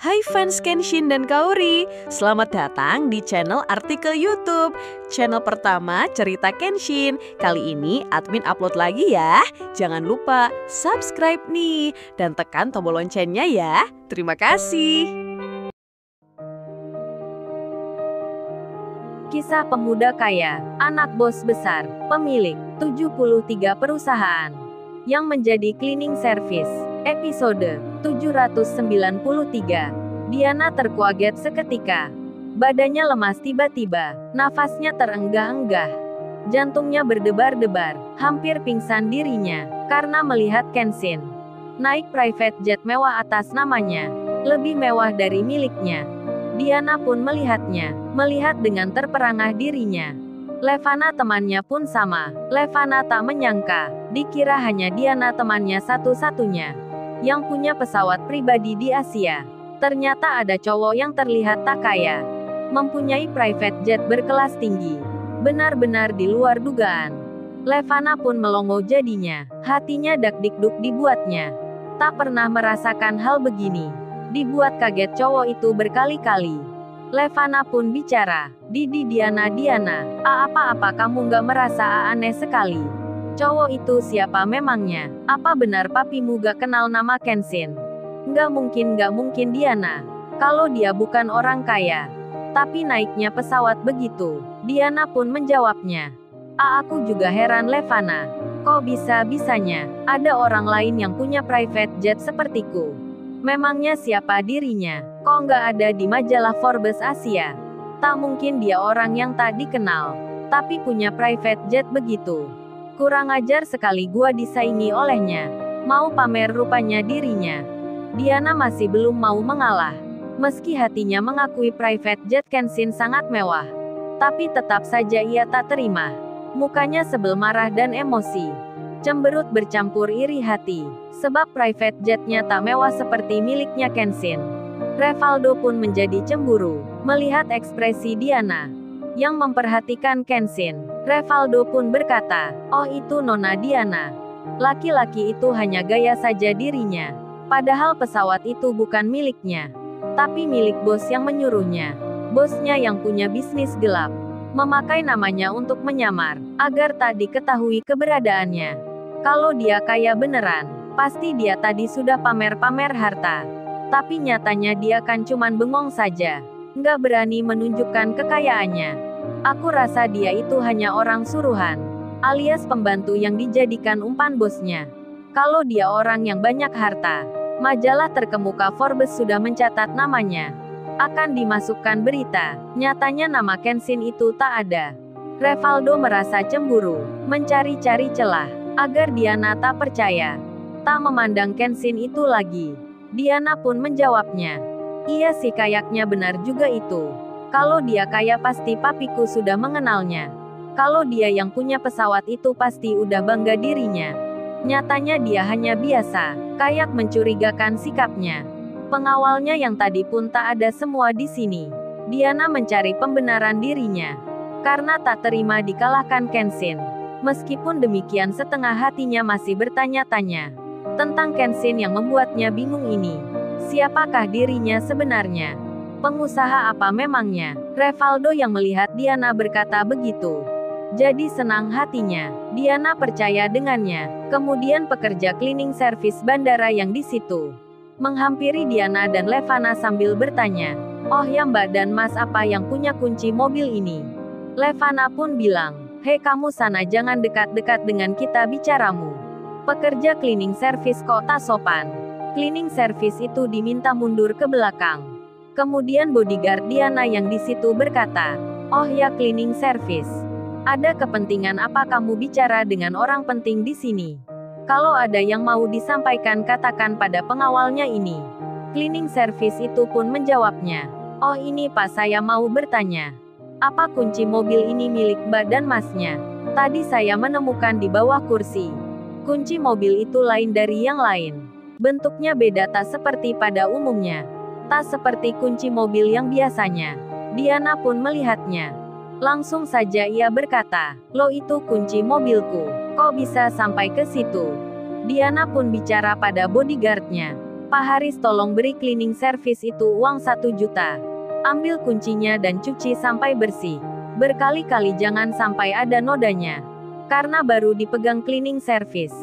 Hai fans Kenshin dan Kaori, selamat datang di channel artikel YouTube. Channel pertama cerita Kenshin. Kali ini admin upload lagi ya. Jangan lupa subscribe nih dan tekan tombol loncengnya ya. Terima kasih. Kisah pemuda kaya, anak bos besar, pemilik 73 perusahaan yang menjadi cleaning service. Episode 793. Diana terkaget seketika. Badannya lemas tiba-tiba, nafasnya terenggah-enggah. Jantungnya berdebar-debar, hampir pingsan dirinya, karena melihat Kenshin naik private jet mewah atas namanya, lebih mewah dari miliknya. Diana pun melihatnya, melihat dengan terperangah dirinya. Levana temannya pun sama. Levana tak menyangka, dikira hanya Diana temannya satu-satunya yang punya pesawat pribadi di Asia. Ternyata ada cowok yang terlihat tak kaya, mempunyai private jet berkelas tinggi. Benar-benar di luar dugaan. Levana pun melongo jadinya, hatinya dak-dikduk dibuatnya. Tak pernah merasakan hal begini. Dibuat kaget cowok itu berkali-kali. Levana pun bicara, Diana, apa-apa kamu gak merasa aneh sekali? Cowok itu siapa memangnya? Apa benar papimu gak kenal nama Kenshin? Gak mungkin Diana. Kalau dia bukan orang kaya. Tapi naiknya pesawat begitu. Diana pun menjawabnya. Aku juga heran Levana. Kok bisa-bisanya, ada orang lain yang punya private jet sepertiku? Memangnya siapa dirinya? Kok nggak ada di majalah Forbes Asia? Tak mungkin dia orang yang tak dikenal, tapi punya private jet begitu. Kurang ajar sekali gua disaingi olehnya. Mau pamer rupanya dirinya. Diana masih belum mau mengalah. Meski hatinya mengakui private jet Kenshin sangat mewah, tapi tetap saja ia tak terima. Mukanya sebel, marah dan emosi. Cemberut bercampur iri hati, sebab private jetnya tak mewah seperti miliknya Kenshin. Revaldo pun menjadi cemburu, melihat ekspresi Diana yang memperhatikan Kenshin. Revaldo pun berkata, oh itu Nona Diana. Laki-laki itu hanya gaya saja dirinya. Padahal pesawat itu bukan miliknya, tapi milik bos yang menyuruhnya. Bosnya yang punya bisnis gelap, memakai namanya untuk menyamar, agar tak diketahui keberadaannya. Kalau dia kaya beneran, pasti dia tadi sudah pamer-pamer harta. Tapi nyatanya dia kan cuman bengong saja, nggak berani menunjukkan kekayaannya. Aku rasa dia itu hanya orang suruhan, alias pembantu yang dijadikan umpan bosnya. Kalau dia orang yang banyak harta, majalah terkemuka Forbes sudah mencatat namanya. Akan dimasukkan berita, nyatanya nama Kenshin itu tak ada. Revaldo merasa cemburu, mencari-cari celah, agar Diana tak percaya. Tak memandang Kenshin itu lagi. Diana pun menjawabnya. Iya sih, kayaknya benar juga itu. Kalau dia kaya pasti papiku sudah mengenalnya. Kalau dia yang punya pesawat itu pasti udah bangga dirinya. Nyatanya dia hanya biasa, kayak mencurigakan sikapnya. Pengawalnya yang tadi pun tak ada semua di sini. Diana mencari pembenaran dirinya, karena tak terima dikalahkan Kenshin. Meskipun demikian setengah hatinya masih bertanya-tanya tentang Kenshin yang membuatnya bingung ini. Siapakah dirinya sebenarnya? Pengusaha apa memangnya? Revaldo yang melihat Diana berkata begitu, jadi senang hatinya. Diana percaya dengannya. Kemudian pekerja cleaning service bandara yang di situ menghampiri Diana dan Levana sambil bertanya, oh ya Mbak dan Mas, apa yang punya kunci mobil ini? Levana pun bilang, hei kamu sana, jangan dekat-dekat dengan kita bicaramu. Pekerja cleaning service kok tak sopan. Cleaning service itu diminta mundur ke belakang. Kemudian bodyguard Diana yang di situ berkata, oh ya cleaning service. Ada kepentingan apa kamu bicara dengan orang penting di sini? Kalau ada yang mau disampaikan katakan pada pengawalnya ini. Cleaning service itu pun menjawabnya, oh ini Pak, saya mau bertanya. Apa kunci mobil ini milik Mbak dan Masnya? Tadi saya menemukan di bawah kursi. Kunci mobil itu lain dari yang lain. Bentuknya beda, tak seperti pada umumnya. Tak seperti kunci mobil yang biasanya. Diana pun melihatnya. Langsung saja ia berkata, lo itu kunci mobilku. Kok bisa sampai ke situ? Diana pun bicara pada bodyguardnya. Pak Haris, tolong beri cleaning service itu uang 1 juta. Ambil kuncinya dan cuci sampai bersih. Berkali-kali, jangan sampai ada nodanya. Karena baru dipegang cleaning service.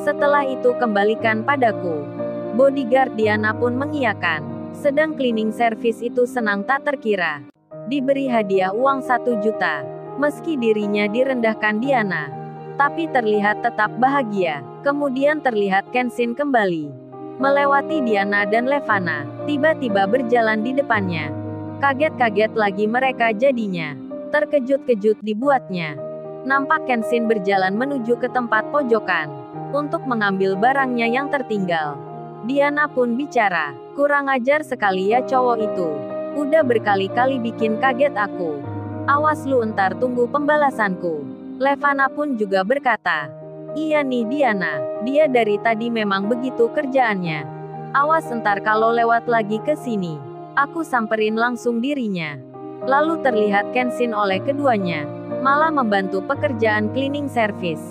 Setelah itu kembalikan padaku. Bodyguard Diana pun mengiyakan. Sedang cleaning service itu senang tak terkira. Diberi hadiah uang 1 juta. Meski dirinya direndahkan Diana, tapi terlihat tetap bahagia. Kemudian terlihat Kenshin kembali. Melewati Diana dan Levana. Tiba-tiba berjalan di depannya. Kaget-kaget lagi mereka jadinya. Terkejut-kejut dibuatnya. Nampak Kenshin berjalan menuju ke tempat pojokan. Untuk mengambil barangnya yang tertinggal. Diana pun bicara. Kurang ajar sekali ya cowok itu. Udah berkali-kali bikin kaget aku. Awas lu, entar tunggu pembalasanku. Levana pun juga berkata. Iya nih Diana, dia dari tadi memang begitu kerjaannya. Awas entar kalau lewat lagi ke sini. Aku samperin langsung dirinya. Lalu terlihat Kenshin oleh keduanya. Malah membantu pekerjaan cleaning service.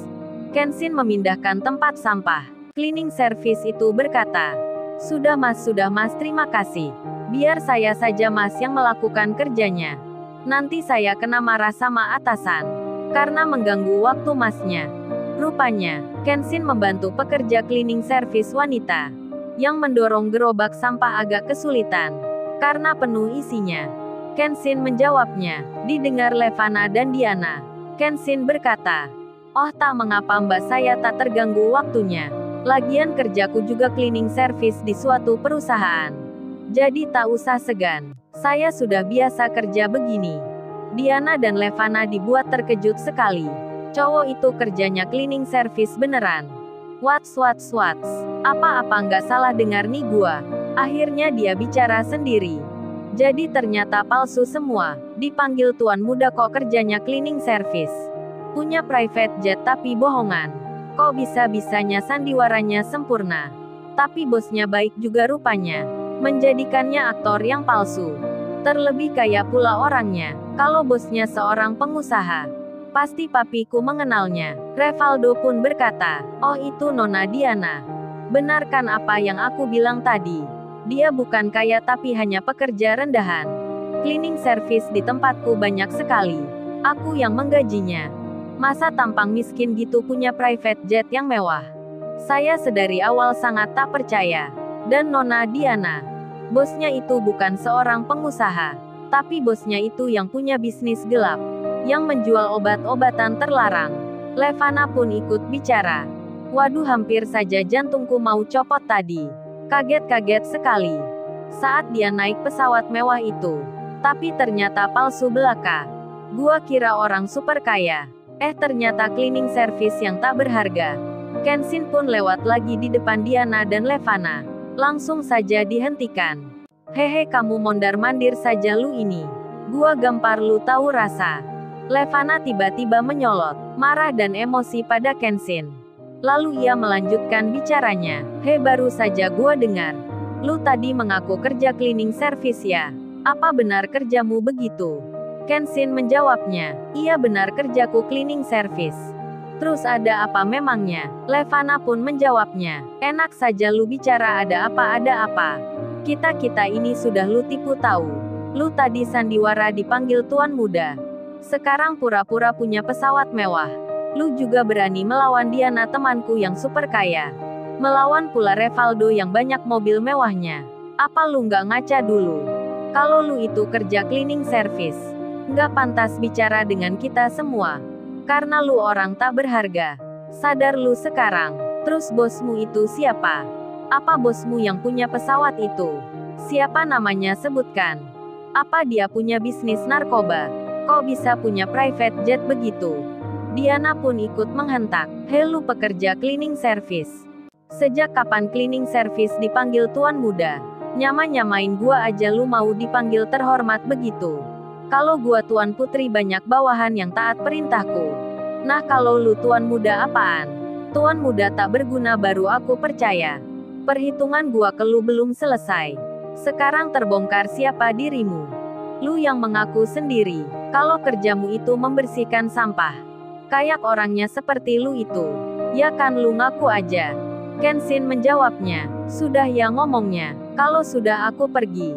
Kenshin memindahkan tempat sampah. Cleaning service itu berkata. Sudah mas, terima kasih. Biar saya saja mas yang melakukan kerjanya. Nanti saya kena marah sama atasan. Karena mengganggu waktu masnya. Rupanya, Kenshin membantu pekerja cleaning service wanita. Yang mendorong gerobak sampah agak kesulitan. Karena penuh isinya. Kenshin menjawabnya. Didengar Levana dan Diana. Kenshin berkata. Oh tak mengapa mbak, saya tak terganggu waktunya. Lagian kerjaku juga cleaning service di suatu perusahaan. Jadi tak usah segan. Saya sudah biasa kerja begini. Diana dan Levana dibuat terkejut sekali. Cowok itu kerjanya cleaning service beneran. What's. Apa-apa nggak salah dengar nih gua. Akhirnya dia bicara sendiri. Jadi ternyata palsu semua. Dipanggil tuan muda kok kerjanya cleaning service. Punya private jet tapi bohongan. Kok bisa-bisanya sandiwaranya sempurna. Tapi bosnya baik juga rupanya. Menjadikannya aktor yang palsu. Terlebih kaya pula orangnya. Kalau bosnya seorang pengusaha. Pasti papiku mengenalnya. Revaldo pun berkata. Oh itu Nona Diana. Benarkan apa yang aku bilang tadi. Dia bukan kaya tapi hanya pekerja rendahan. Cleaning service di tempatku banyak sekali. Aku yang menggajinya. Masa tampang miskin gitu punya private jet yang mewah. Saya sedari awal sangat tak percaya. Dan Nona Diana. Bosnya itu bukan seorang pengusaha. Tapi bosnya itu yang punya bisnis gelap. Yang menjual obat-obatan terlarang. Levana pun ikut bicara. Waduh, hampir saja jantungku mau copot tadi. Kaget-kaget sekali. Saat dia naik pesawat mewah itu. Tapi ternyata palsu belaka. Gua kira orang super kaya. Ternyata cleaning service yang tak berharga. Kenshin pun lewat lagi di depan Diana dan Levana. Langsung saja dihentikan. Hehe, kamu mondar-mandir saja lu ini. Gua gampar lu tahu rasa. Levana tiba-tiba menyolot. Marah dan emosi pada Kenshin. Lalu ia melanjutkan bicaranya. Baru saja gua dengar. Lu tadi mengaku kerja cleaning service ya? Apa benar kerjamu begitu? Kenshin menjawabnya. Iya benar, kerjaku cleaning service. Terus ada apa memangnya? Levana pun menjawabnya. Enak saja lu bicara, ada apa. Kita ini sudah lu tipu tahu. Lu tadi sandiwara dipanggil tuan muda. Sekarang pura-pura punya pesawat mewah. Lu juga berani melawan Diana temanku yang super kaya. Melawan pula Revaldo yang banyak mobil mewahnya. Apa lu nggak ngaca dulu? Kalau lu itu kerja cleaning service, nggak pantas bicara dengan kita semua. Karena lu orang tak berharga. Sadar lu sekarang. Terus bosmu itu siapa? Apa bosmu yang punya pesawat itu? Siapa namanya, sebutkan. Apa dia punya bisnis narkoba? Kok bisa punya private jet begitu? Diana pun ikut menghentak. Lu pekerja cleaning service. Sejak kapan cleaning service dipanggil tuan muda? Nyamain gua aja lu mau dipanggil terhormat begitu. Kalau gua tuan putri banyak bawahan yang taat perintahku. Nah kalau lu tuan muda apaan? Tuan muda tak berguna baru aku percaya. Perhitungan gua ke lu belum selesai. Sekarang terbongkar siapa dirimu. Lu yang mengaku sendiri. Kalau kerjamu itu membersihkan sampah. Kayak orangnya seperti lu itu. Ya kan lu ngaku aja. Kenshin menjawabnya. Sudah ya ngomongnya. Kalau sudah aku pergi.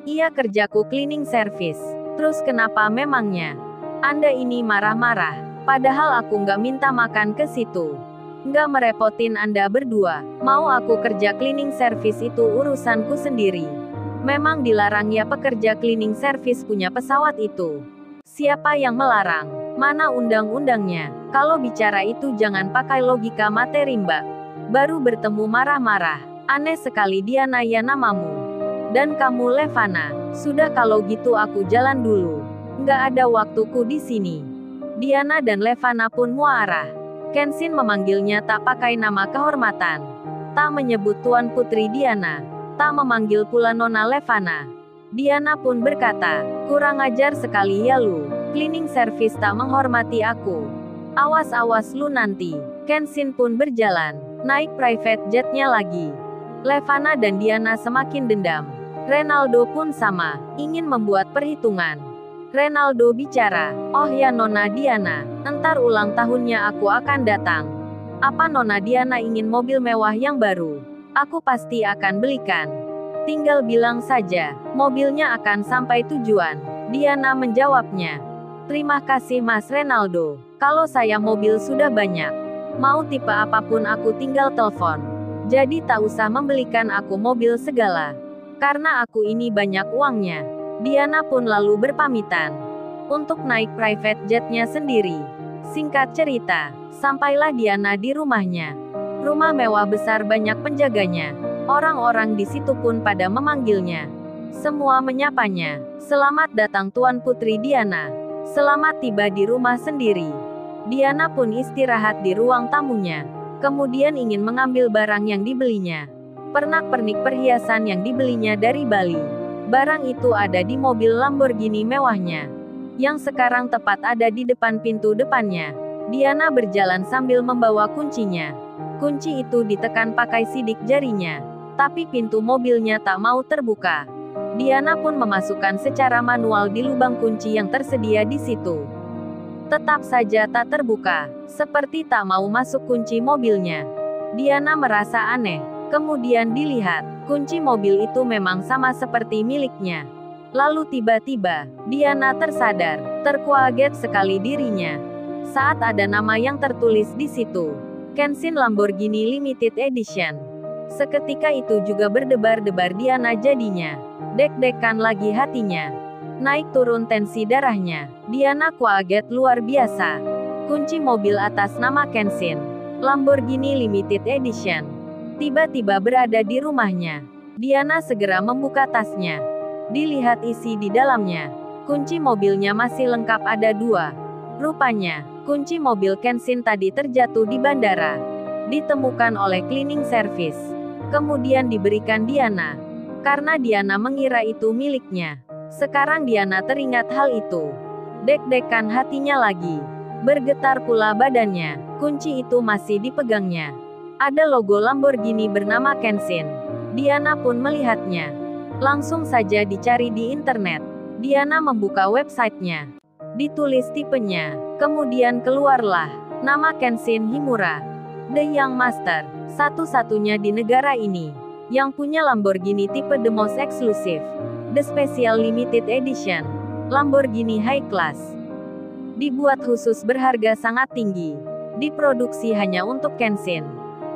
Iya kerjaku cleaning service. Terus kenapa memangnya? Anda ini marah-marah. Padahal aku nggak minta makan ke situ. Nggak merepotin Anda berdua. Mau aku kerja cleaning service itu urusanku sendiri. Memang dilarang ya pekerja cleaning service punya pesawat itu. Siapa yang melarang? Mana undang-undangnya? Kalau bicara itu jangan pakai logika materi mbak. Baru bertemu marah-marah. Aneh sekali Diana ya namamu. Dan kamu Levana. Sudah kalau gitu aku jalan dulu. Nggak ada waktuku di sini. Diana dan Levana pun muarah. Kenshin memanggilnya tak pakai nama kehormatan. Tak menyebut Tuan Putri Diana. Tak memanggil pula Nona Levana. Diana pun berkata, kurang ajar sekali ya lu. Cleaning service tak menghormati aku. Awas-awas lu nanti. Kenshin pun berjalan. Naik private jetnya lagi. Levana dan Diana semakin dendam. Renaldo pun sama. Ingin membuat perhitungan. Renaldo bicara, oh ya Nona Diana, entar ulang tahunnya aku akan datang. Apa Nona Diana ingin mobil mewah yang baru? Aku pasti akan belikan. Tinggal bilang saja, mobilnya akan sampai tujuan. Diana menjawabnya. Terima kasih Mas Renaldo, kalau saya mobil sudah banyak. Mau tipe apapun aku tinggal telepon. Jadi tak usah membelikan aku mobil segala. Karena aku ini banyak uangnya. Diana pun lalu berpamitan untuk naik private jetnya sendiri. Singkat cerita, sampailah Diana di rumahnya. Rumah mewah besar banyak penjaganya. Orang-orang di situ pun pada memanggilnya. Semua menyapanya. Selamat datang Tuan Putri Diana. Selamat tiba di rumah sendiri. Diana pun istirahat di ruang tamunya. Kemudian ingin mengambil barang yang dibelinya. Pernak-pernik perhiasan yang dibelinya dari Bali. Barang itu ada di mobil Lamborghini mewahnya, yang sekarang tepat ada di depan pintu depannya. Diana berjalan sambil membawa kuncinya. Kunci itu ditekan pakai sidik jarinya, tapi pintu mobilnya tak mau terbuka. Diana pun memasukkan secara manual di lubang kunci yang tersedia di situ. Tetap saja tak terbuka, seperti tak mau masuk kunci mobilnya. Diana merasa aneh. Kemudian dilihat, kunci mobil itu memang sama seperti miliknya. Lalu tiba-tiba, Diana tersadar, terkaget sekali dirinya. Saat ada nama yang tertulis di situ, Kenshin Lamborghini Limited Edition. Seketika itu juga berdebar-debar Diana jadinya. Deg-degan lagi hatinya. Naik turun tensi darahnya. Diana kaget luar biasa. Kunci mobil atas nama Kenshin Lamborghini Limited Edition. Tiba-tiba berada di rumahnya. Diana segera membuka tasnya. Dilihat isi di dalamnya. Kunci mobilnya masih lengkap ada 2. Rupanya, kunci mobil Kenshin tadi terjatuh di bandara. Ditemukan oleh cleaning service. Kemudian diberikan Diana. Karena Diana mengira itu miliknya. Sekarang Diana teringat hal itu. Deg-degan hatinya lagi. Bergetar pula badannya. Kunci itu masih dipegangnya. Ada logo Lamborghini bernama Kenshin. Diana pun melihatnya. Langsung saja dicari di internet. Diana membuka websitenya. Ditulis tipenya. Kemudian keluarlah nama Kenshin Himura. The Young Master. Satu-satunya di negara ini. Yang punya Lamborghini tipe The Most Exclusive. The Special Limited Edition. Lamborghini High Class. Dibuat khusus berharga sangat tinggi. Diproduksi hanya untuk Kenshin.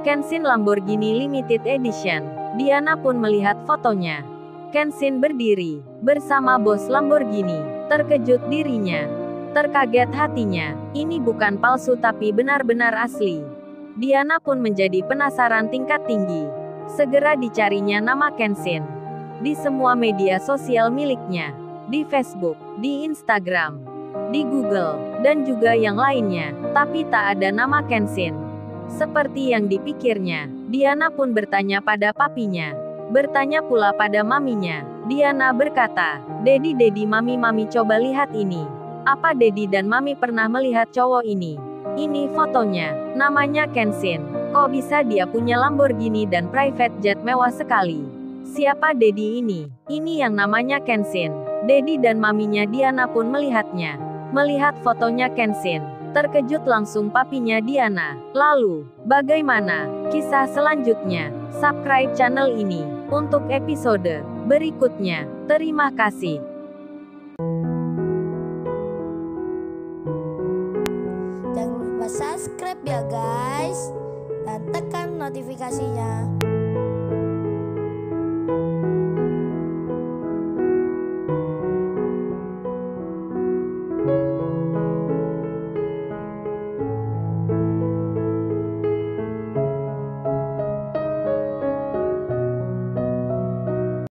Kenshin Lamborghini Limited Edition. Diana pun melihat fotonya. Kenshin berdiri, bersama bos Lamborghini. Terkejut dirinya. Terkaget hatinya. Ini bukan palsu tapi benar-benar asli. Diana pun menjadi penasaran tingkat tinggi. Segera dicarinya nama Kenshin. Di semua media sosial miliknya. Di Facebook, di Instagram, di Google, dan juga yang lainnya. Tapi tak ada nama Kenshin. Seperti yang dipikirnya, Diana pun bertanya pada papinya. Bertanya pula pada maminya. Diana berkata, Dedi, mami coba lihat ini. Apa Dedi dan mami pernah melihat cowok ini? Ini fotonya. Namanya Kenshin. Kok bisa dia punya Lamborghini dan private jet mewah sekali? Siapa Dedi ini? Ini yang namanya Kenshin. Dedi dan maminya Diana pun melihatnya. Melihat fotonya Kenshin. Terkejut langsung papinya Diana. Lalu, bagaimana kisah selanjutnya? Subscribe channel ini untuk episode berikutnya. Terima kasih. Jangan lupa subscribe ya guys, dan tekan notifikasinya